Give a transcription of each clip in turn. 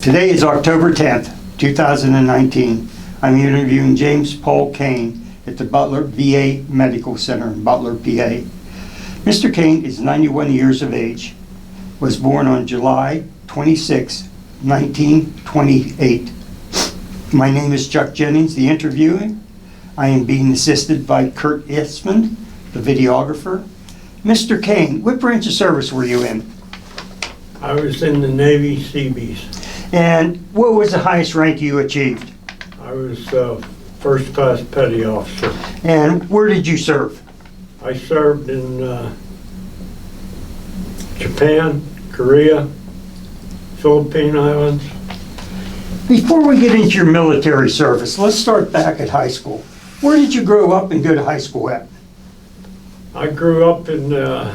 Today is October 10th, 2019. I'm interviewing James Paul Cain at the Butler VA Medical Center in Butler, PA. Mr. Cain is 91 years of age, was born on July 26, 1928. My name is Chuck Jennings, the interviewer. I am being assisted by Kurt Eastman, the videographer. Mr. Cain, what branch of service were you in? I was in the Navy Seabees. And what was the highest rank you achieved? I was first class petty officer. And where did you serve? I served in Japan, Korea, Philippine Islands. Before we get into your military service, let's start back at high school. Where did you grow up and go to high school at? I grew up in a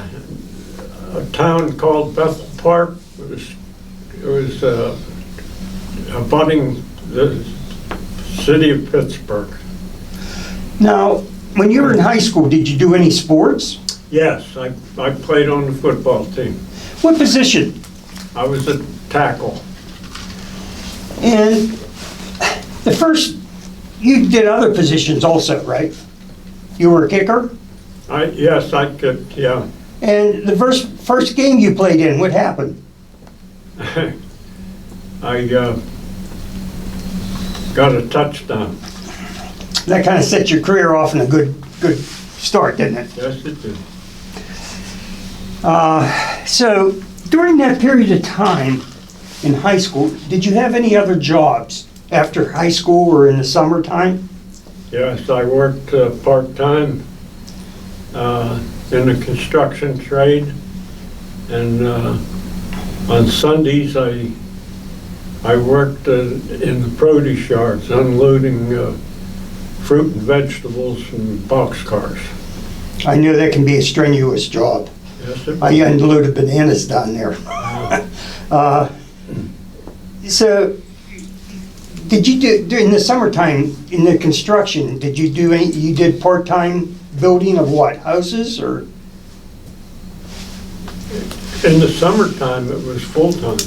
town called Butler. It was abutting the city of Pittsburgh. Now, when you were in high school, did you do any sports? Yes, I played on the football team. What position? I was a tackle. And you did other positions also, right? You were a kicker? Yes, I kicked, yeah. And the first game you played in, what happened? I got a touchdown. That kind of set your career off in a good start, didn't it? Yes, it did. So during that period of time in high school, did you have any other jobs after high school or in the summertime? Yes, I worked part-time in the construction trade, and on Sundays I worked in the produce yards, unloading fruit and vegetables from boxcars. I know that can be a strenuous job. Yes, it I unloaded bananas down there. So, did you do during the summertime in the construction? Did you do any? You did part-time building of what, houses or? In the summertime, it was full-time.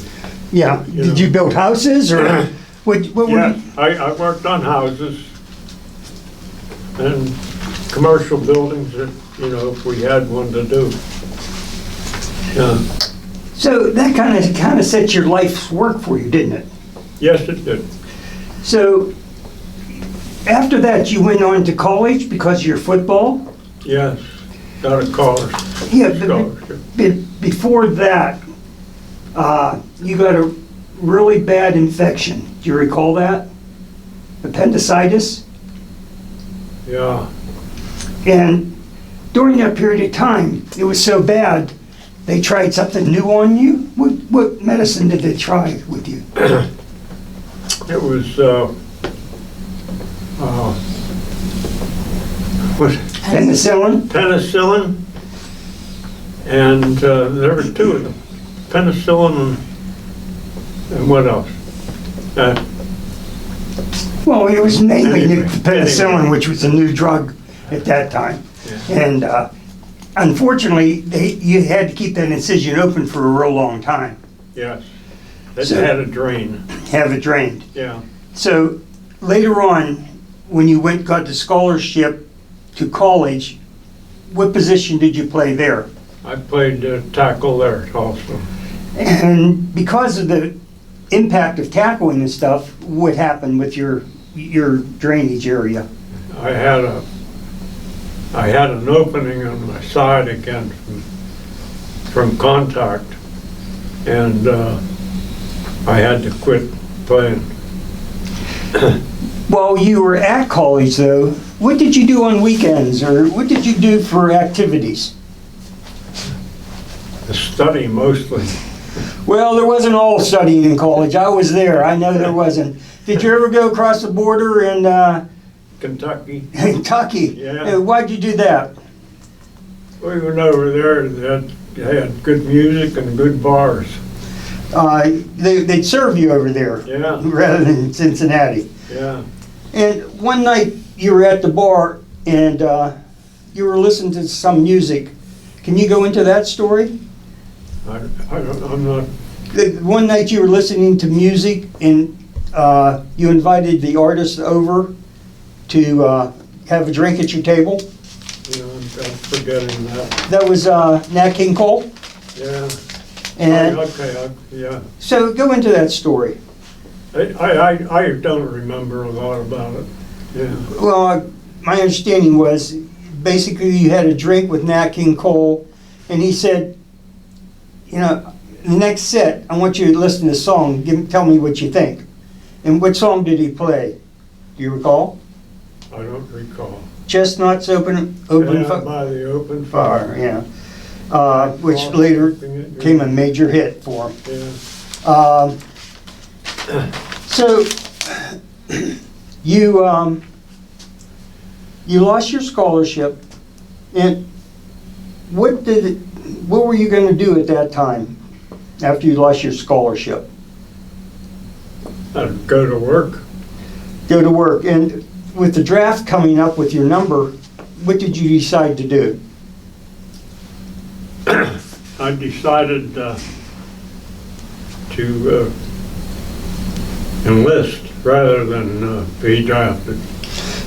Yeah. Did you build houses or what? Yeah, I worked on houses and commercial buildings that, if we had one to do. Yeah. So that kind of set your life's work for you, didn't it? Yes, it did. So after that, you went on to college because of your football? Yes, got a scholarship. Yeah, but before that, you got a really bad infection. Do you recall that? Appendicitis? Yeah. And during that period of time, it was so bad, they tried something new on you? What medicine did they try with you? It was, Penicillin? penicillin, and there were two of them. Penicillin and what else? Well, it was mainly Anyway, penicillin, which was a new drug at that time. Yeah. And unfortunately, you had to keep that incision open for a real long time. Yes. It So- had a drain. Have it drained. Yeah. So later on, when you got the scholarship to college, what position did you play there? I played tackle there also. And because of the impact of tackling and stuff, what happened with your drainage area? I had an opening on my side again from contact, and I had to quit playing. While you were at college, though, what did you do on weekends, or what did you do for activities? Study mostly. Well, there wasn't all studying in college. I was there. I know there wasn't. Did you ever go across the border in Kentucky. Kentucky? Yeah. Why'd you do that? We went over there. They had good music and good bars. They'd serve you over there Yeah. rather than Cincinnati. Yeah. And one night you were at the bar and you were listening to some music. Can you go into that story? I'm not One night you were listening to music and you invited the artist over to have a drink at your table. You know, I'm forgetting that. That was Nat King Cole. Yeah. And Okay, yeah. so go into that story. I don't remember a lot about it. Yeah. Well, my understanding was basically you had a drink with Nat King Cole, and he said, you know, the next set, I want you to listen to the song. Tell me what you think. And what song did he play? Do you recall? I don't recall. Chestnuts open Yeah, by the open fire. fire. Yeah, which later became a major hit for him. Yeah. So you lost your scholarship, and what were you going to do at that time after you lost your scholarship? I'd go to work. Go to work, and with the draft coming up with your number, what did you decide to do? I decided to enlist rather than be drafted.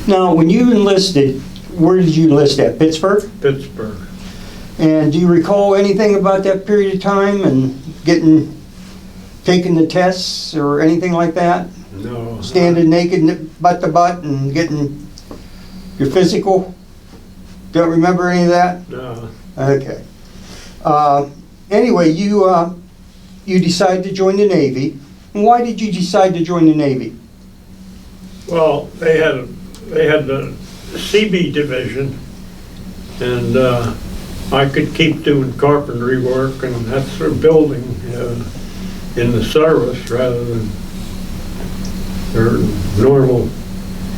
Now, when you enlisted, where did you enlist at? Pittsburgh? Pittsburgh. And do you recall anything about that period of time and taking the tests or anything like that? No. Standing naked butt to butt and getting your physical? Don't remember any of that? No. Okay. Anyway, you decided to join the Navy. And why did you decide to join the Navy? Well, they had the CB division, and I could keep doing carpentry work, and that's for building in the service rather than their normal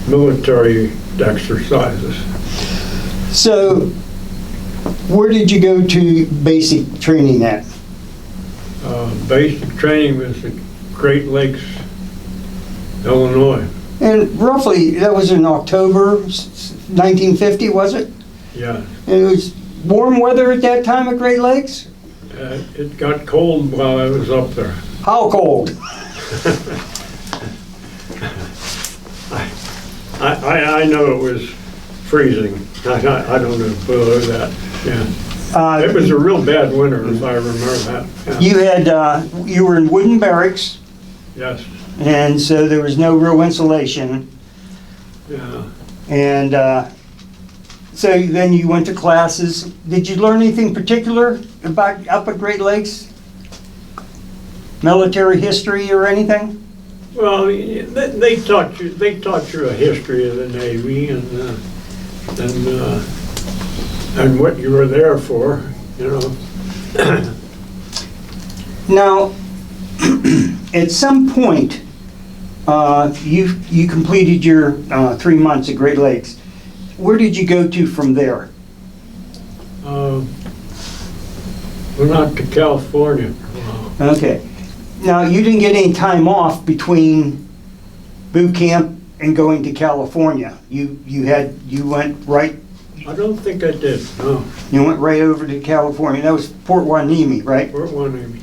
military exercises. So, where did you go to basic training at? Basic training was at Great Lakes, Illinois. And roughly, that was in October 1950, was it? Yeah. And it was warm weather at that time at Great Lakes? It got cold while I was up there. How cold? I know it was freezing. I don't know below that. Yeah. It was a real bad winter, if I remember that. Yeah. You were in wooden barracks, Yes. and so there was no real insulation. Yeah. And so then you went to classes. Did you learn anything particular about up at Great Lakes? Military history or anything? Well, they taught you a history of the Navy and what you were there for, you know. Now, at some point, you completed your 3 months at Great Lakes. Where did you go to from there? Went out to California. Okay. Now, you didn't get any time off between boot camp and going to California. You went right. I don't think I did. No. You went right over to California. That was Port Hueneme, right? Port Hueneme.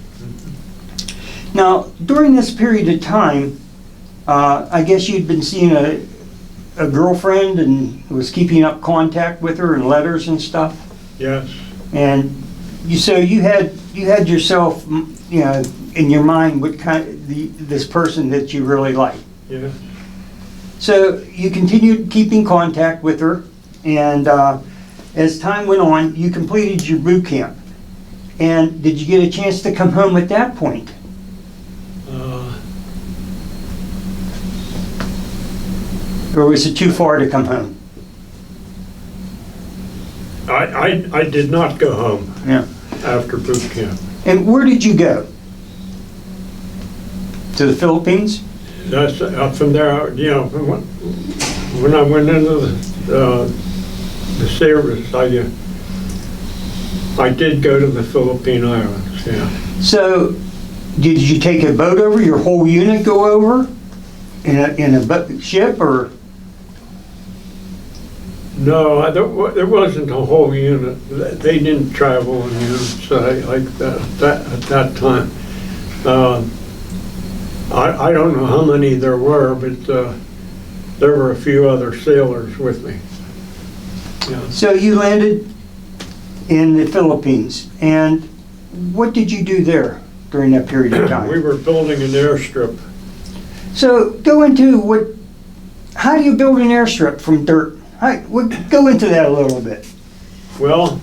Now, during this period of time, I guess you'd been seeing a girlfriend and was keeping up contact with her and letters and stuff. Yes. And you had yourself, you know, in your mind what this person that you really like. Yeah. So you continued keeping contact with her, and as time went on, you completed your boot camp. And did you get a chance to come home at that point? Or was it too far to come home? I did not go home Yeah. after boot camp. And where did you go? To the Philippines? That's from there. You know, when I went into the service, I did go to the Philippine Islands. Yeah. So, did you take a boat over? Your whole unit go over in a ship, or? No, there wasn't a whole unit. They didn't travel in units like that at that time. I don't know how many there were, but there were a few other sailors with me. Yeah. So you landed in the Philippines, and what did you do there during that period of time? We were building an airstrip. So go into how do you build an airstrip from dirt? Go into that a little bit. Well,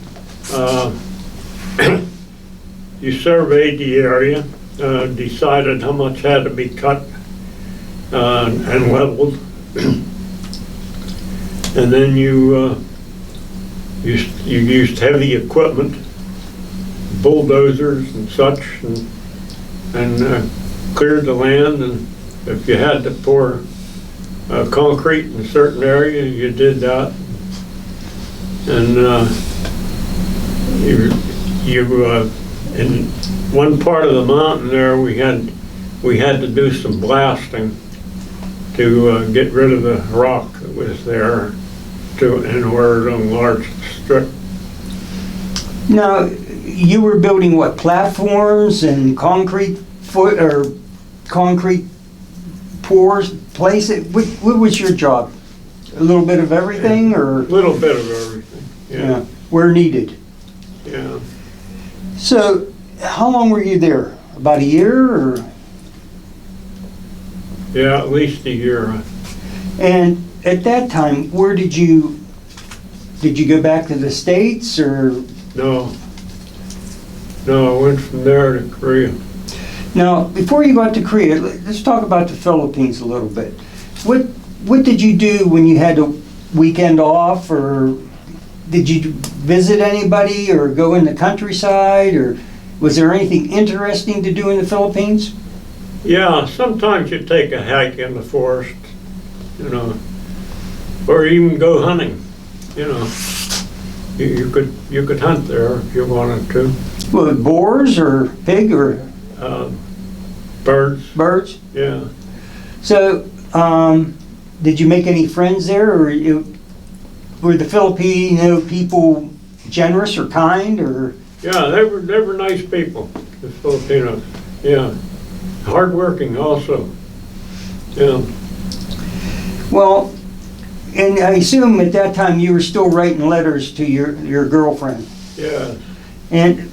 you surveyed the area, decided how much had to be cut and leveled, and then you used heavy equipment, bulldozers and such, and cleared the land. And if you had to pour concrete in a certain area, you did that. And in one part of the mountain there, we had to do some blasting to get rid of the rock that was there in order to enlarge the strip. Now, you were building what, platforms and concrete concrete pours, places? What was your job? A little bit of everything, or? A little bit of everything, yeah. Where needed. Yeah. So, how long were you there? About a year, or? Yeah, at least a year. And at that time, where did you go back to the States, or? No, I went from there to Korea. Now, before you got to Korea, let's talk about the Philippines a little bit. What did you do when you had a weekend off, or did you visit anybody, or go in the countryside, or was there anything interesting to do in the Philippines? Yeah, sometimes you take a hike in the forest, or even go hunting, You could hunt there if you wanted to. Well, boars or pig or? Birds. Birds? Yeah. So, did you make any friends there, or were the Filipino people generous or kind, or? Yeah, they were nice people, the Filipinos. Yeah, hardworking also. Yeah. Well, and I assume at that time you were still writing letters to your girlfriend. Yeah. And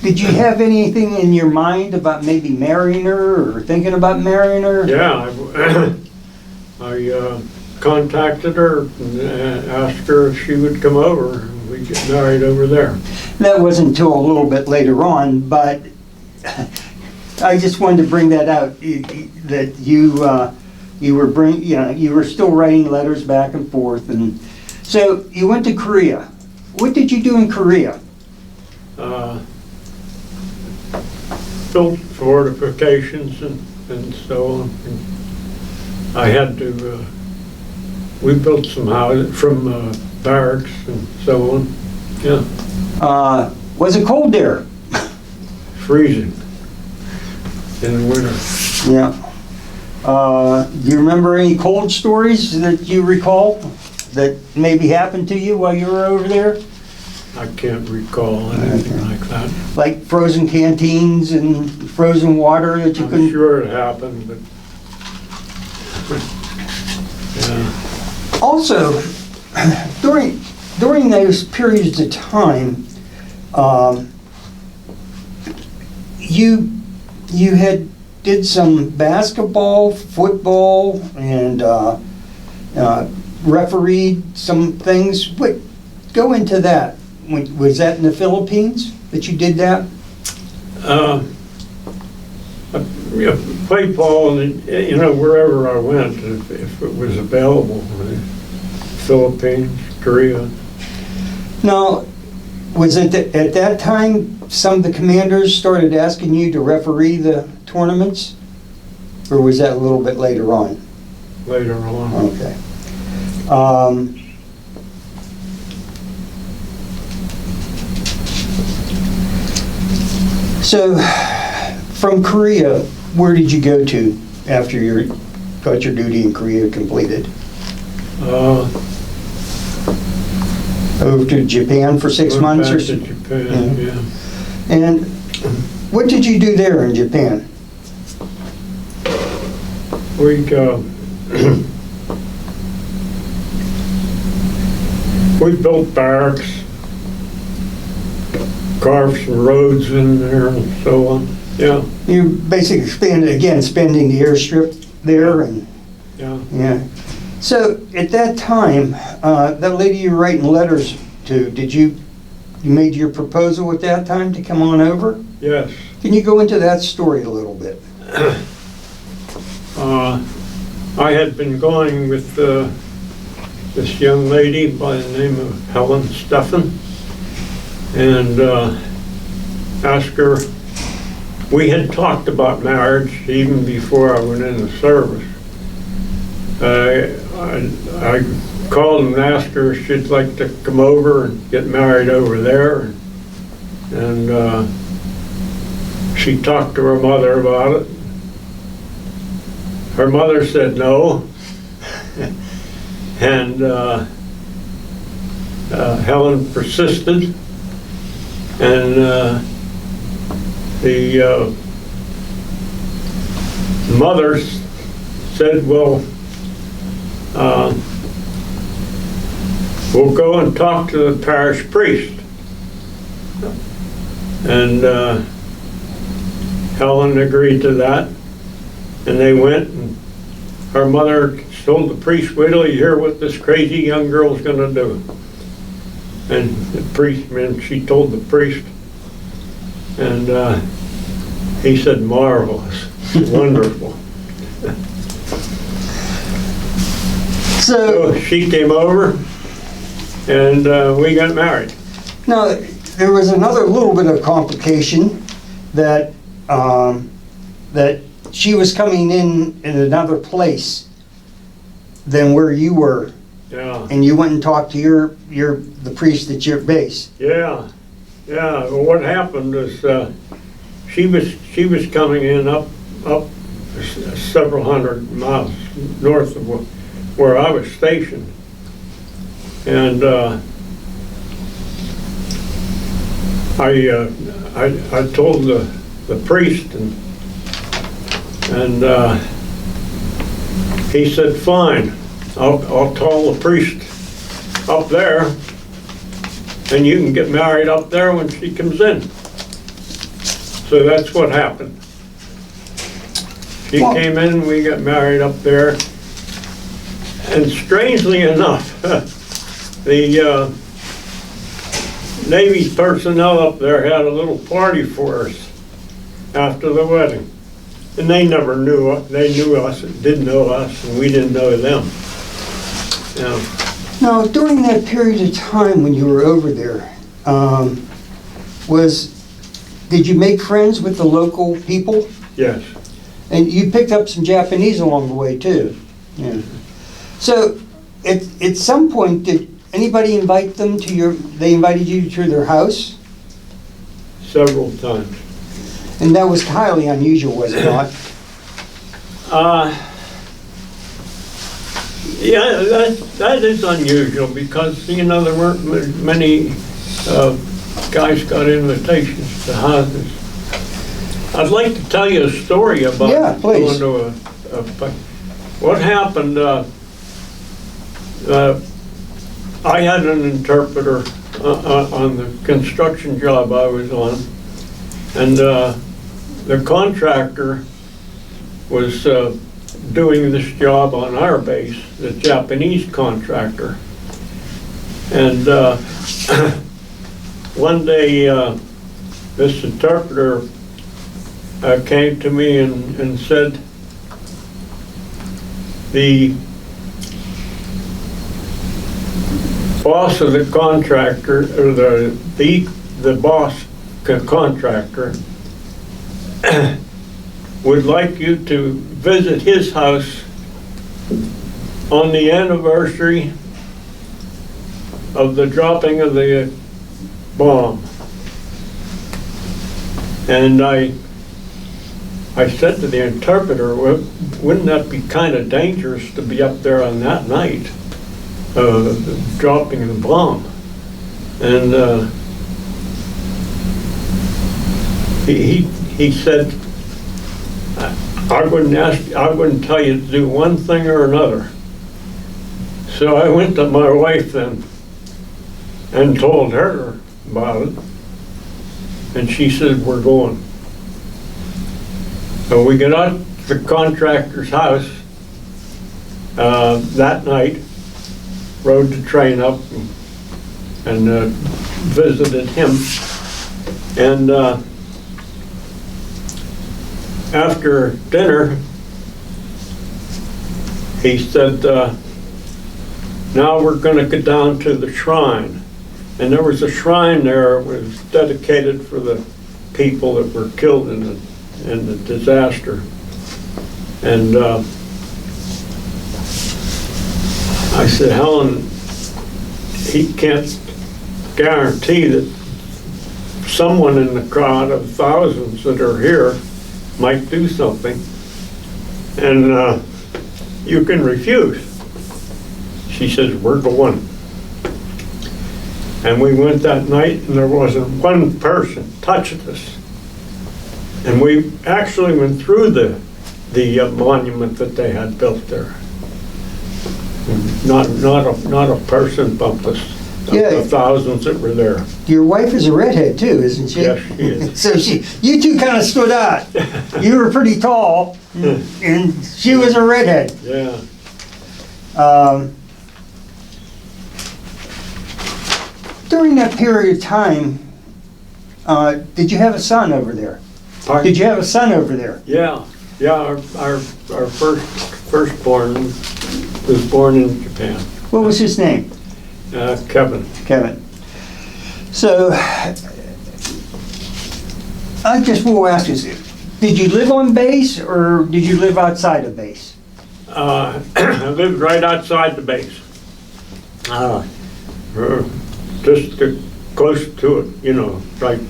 did you have anything in your mind about maybe marrying her, or thinking about marrying her? Yeah, I contacted her and asked her if she would come over, and we'd get married over there. That wasn't until a little bit later on, but I just wanted to bring that out, that you were still writing letters back and forth. And so you went to Korea. What did you do in Korea? Built fortifications and so on. And I had to, we built some houses from barracks and so on. Yeah. Was it cold there? Freezing in the winter. Yeah. Do you remember any cold stories that you recall that maybe happened to you while you were over there? I can't recall anything like that. Like frozen canteens and frozen water that you couldn't? I'm sure it happened, but yeah. Also, during those periods of time, you did some basketball, football, and refereed some things. Go into that. Was that in the Philippines that you did that? I played ball, and wherever I went, if it was available, Philippines, Korea. Now, was it at that time some of the commanders started asking you to referee the tournaments, or was that a little bit later on? Later on. Okay. So, from Korea, where did you go to after you got your duty in Korea completed? Over to Japan for 6 months or so? Japan, yeah. And what did you do there in Japan? we we built barracks, carved some roads in there and so on. Yeah, You basically expanding the airstrip there and, yeah. yeah. So at that time, that lady you were writing letters to, you made your proposal at that time to come on over? Yes. Can you go into that story a little bit? I had been going with this young lady by the name of Helen Steffen, and asked her, we had talked about marriage even before I went in the service. I called and asked her if she'd like to come over and get married over there, and she talked to her mother about it. Her mother said no, and Helen persisted, and the mother said, well, we'll go and talk to the parish priest. And Helen agreed to that, and they went, and her mother told the priest, wait till you hear what this crazy young girl's gonna do. And the priest, man, she told the priest, and he said, marvelous, wonderful. So she came over, and we got married. Now, there was another little bit of complication that that she was coming in another place than where you were, Yeah, and you went and talked to the priest at your base. yeah, yeah. Well, what happened is she was coming in up several hundred miles north of where I was stationed, and I told the priest, and he said, fine, I'll tell the priest up there, and you can get married up there when she comes in. So that's what happened. She came in, we got married up there, and strangely enough, the Navy personnel up there had a little party for us after the wedding. And they never knew us. They knew us, didn't know us, and we didn't know them. Yeah. Now, during that period of time when you were over there, did you make friends with the local people? Yes. And you picked up some Japanese along the way too. Yeah. So, at some point, did anybody invite them to they invited you to their house? Several times. And that was highly unusual, was it not? Yeah, that is unusual because, there weren't many guys got invitations to houses. I'd like to tell you a story about please. going to what happened. I had an interpreter on the construction job I was on, and the contractor was doing this job on our base, the Japanese contractor. And one day, this interpreter came to me and said, the boss of the contractor, or the boss contractor, would like you to visit his house on the anniversary of the dropping of the bomb. And I said to the interpreter, well, wouldn't that be kind of dangerous to be up there on that night, dropping the bomb? And he said, I wouldn't tell you to do one thing or another. So I went to my wife then and told her about it. And she said, we're going. So we got out to the contractor's house that night, rode the train up and visited him. And after dinner, he said, now we're going to go down to the shrine. And there was a shrine there. It was dedicated for the people that were killed in the disaster. And I said, Helen, he can't guarantee that someone in the crowd of thousands that are here might do something, and you can refuse. She says, we're going. And we went that night, and there wasn't one person touched us. And we actually went through the monument that they had built there. Not a person bumped us. Yeah. The thousands that were there. Your wife is a redhead too, isn't she? Yes, she is. So you two kind of stood out. You were pretty tall, and she was a redhead. Yeah. During that period of time, did you have a son over there? Pardon? Did you have a son over there? Yeah. Our firstborn was born in Japan. What was his name? Kevin. Kevin. So, I just will ask you, did you live on base or did you live outside of base? I lived right outside the base. Just close to it, you know, right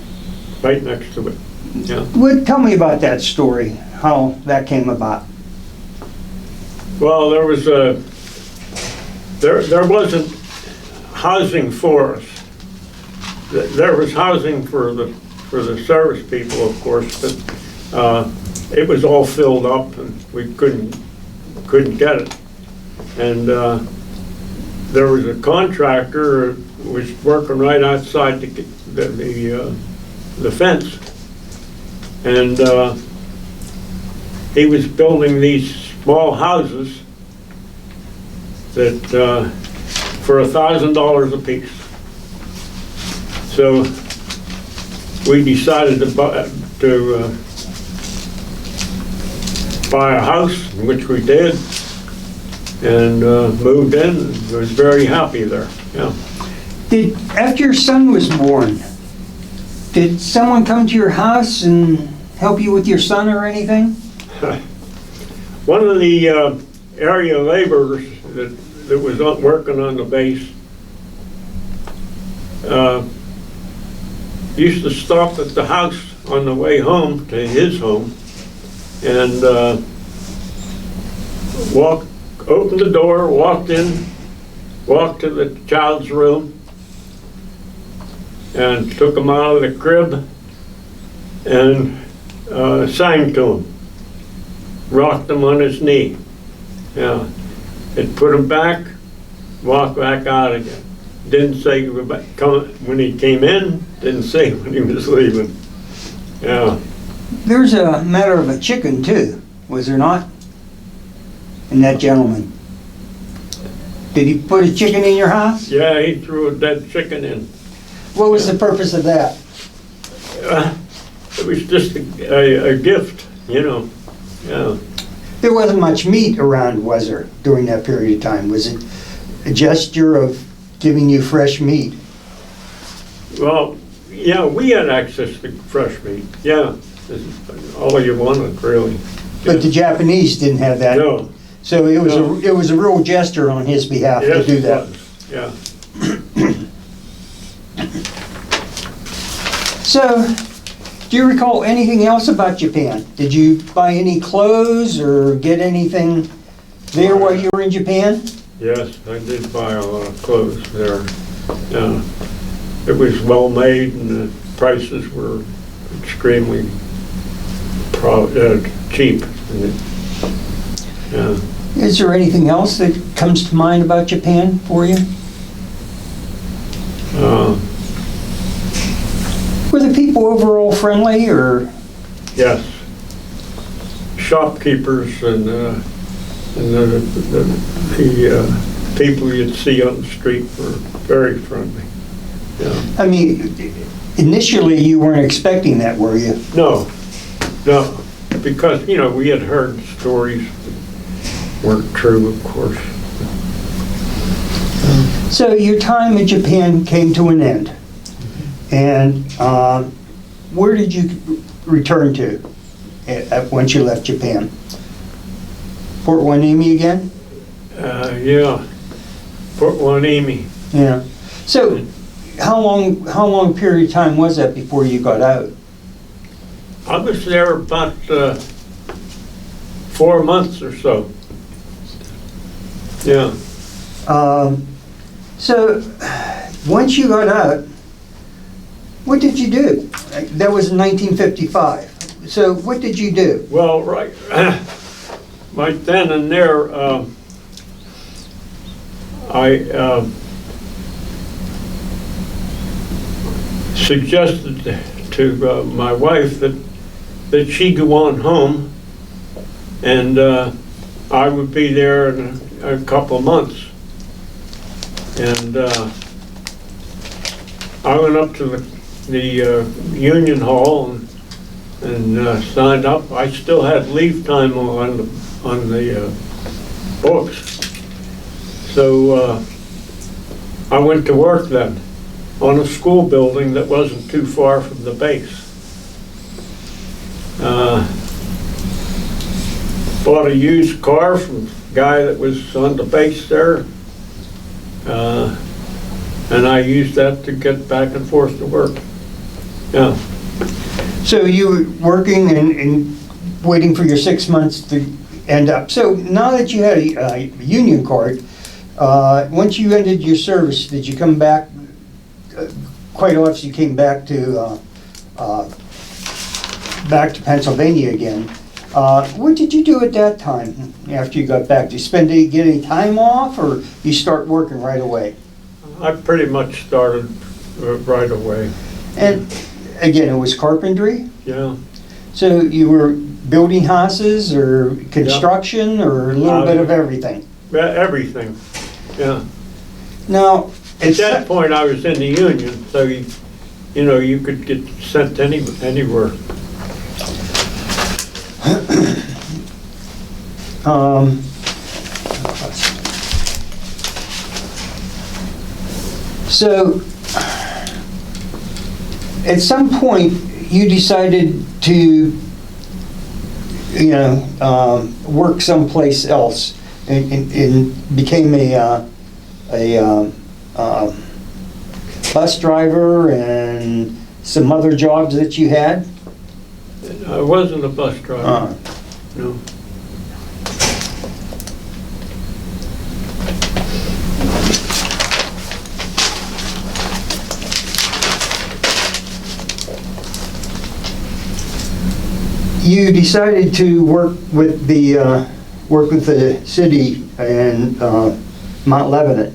next to it. Yeah. Tell me about that story, how that came about. Well, there wasn't housing for us. There was housing for the service people, of course, but it was all filled up and we couldn't get it. And there was a contractor who was working right outside the fence, and he was building these small houses that for $1,000 a piece. So we decided to buy a house, which we did, and moved in. And was very happy there. Yeah. After your son was born, did someone come to your house and help you with your son or anything? One of the area laborers that was working on the base used to stop at the house on the way home to his home and opened the door, walked in, walked to the child's room, and took him out of the crib and sang to him, rocked him on his knee. Yeah. And put him back, walked back out again. Didn't say when he came in, didn't say when he was leaving. Yeah. There's a matter of a chicken too, was there not? And that gentleman. Did he put a chicken in your house? Yeah, he threw a dead chicken in. What was the purpose of that? It was just a gift, you know. Yeah. There wasn't much meat around, was there, during that period of time? Was it a gesture of giving you fresh meat? Well, yeah, we had access to fresh meat. Yeah, this is all you wanted, really. But the Japanese didn't have that. No. So it was a real gesture on his behalf to do that. Yeah. So, do you recall anything else about Japan? Did you buy any clothes or get anything there while you were in Japan? Yes, I did buy a lot of clothes there. It was well made and the prices were extremely cheap. And yeah. Is there anything else that comes to mind about Japan for you? Were the people overall friendly, or? Yes. Shopkeepers and the people you'd see on the street were very friendly. Yeah. I mean, initially you weren't expecting that, were you? No, because, we had heard stories that weren't true, of course. So your time in Japan came to an end. And where did you return to once you left Japan? Fort Hueneme again? Yeah, Fort Hueneme. Yeah. So how long a period of time was that before you got out? I was there about 4 months or so. Yeah. So once you got out, what did you do? That was in 1955. So what did you do? Well, right then and there, I suggested to my wife that she go on home, and I would be there in a couple of months. And I went up to the Union Hall and signed up. I still had leave time on the books, so I went to work then on a school building that wasn't too far from the base. Bought a used car from a guy that was on the base there, and I used that to get back and forth to work. Yeah. So you were working and waiting for your 6 months to end up. So now that you had a union card, once you ended your service, did you come back? Quite often you came back to Pennsylvania again. What did you do at that time after you got back? Did you get any time off, or you start working right away? I pretty much started right away. And again, it was carpentry? Yeah. So you were building houses or construction or a little bit of everything? Everything, yeah. Now, at that point I was in the union, so you could get sent anywhere. So at some point you decided to work someplace else and became a bus driver and some other jobs that you had? I wasn't a bus driver. No. You decided to work with the city in Mount Lebanon.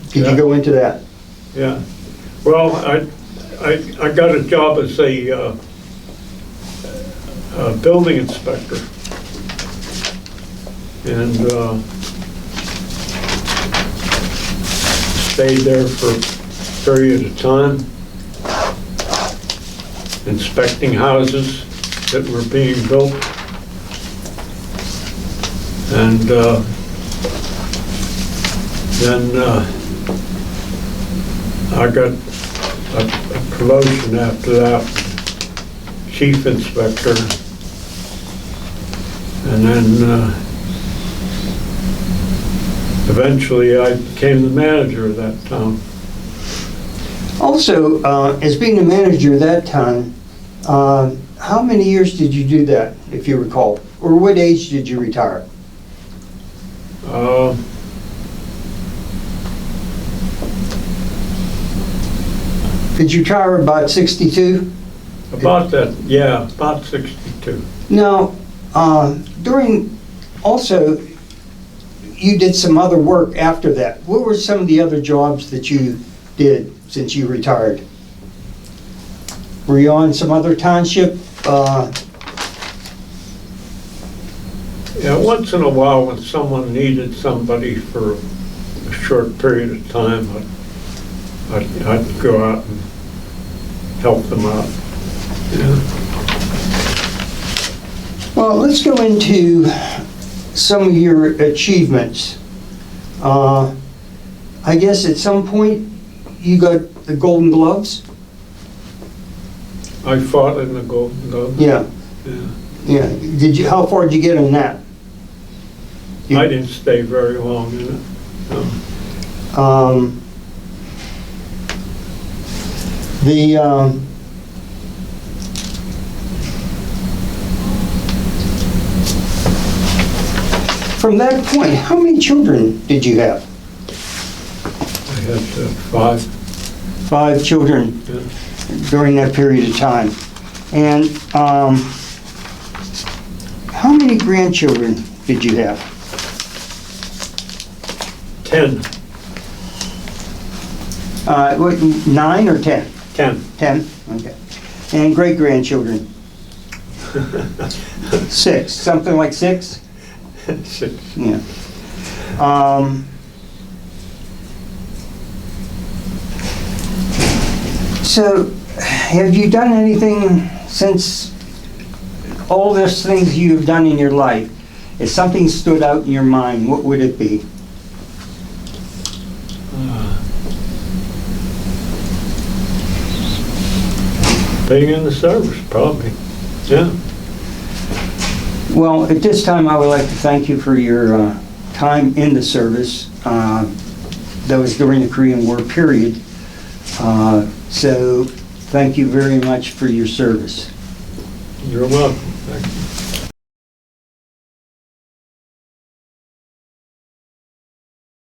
Did you go into that? Yeah. Well, I got a job as a building inspector, and stayed there for a period of time, inspecting houses that were being built, and then I got a promotion after that, chief inspector, and then eventually I became the manager of that town. Also, as being the manager of that town, how many years did you do that, if you recall? Or what age did you retire? Did you retire about 62? About that, yeah, about 62. Now, Also, you did some other work after that. What were some of the other jobs that you did since you retired? Were you on some other township? Yeah, once in a while when someone needed somebody for a short period of time, I'd go out and help them out. Yeah. Well, let's go into some of your achievements. I guess at some point you got the Golden Gloves? I fought in the Golden Gloves. Yeah. Yeah. Yeah. How far did you get on that? I didn't stay very long in it. No. From that point, how many children did you have? I had 5. 5 children Yeah. during that period of time. And how many grandchildren did you have? 10. 9 or 10? 10. 10, okay. And great-grandchildren? 6, something like 6? 6. Yeah. So, have you done anything since all these things you've done in your life? If something stood out in your mind, what would it be? Being in the service, probably. Yeah. Well, at this time, I would like to thank you for your time in the service. That was during the Korean War period. So, thank you very much for your service. You're welcome. Thank you.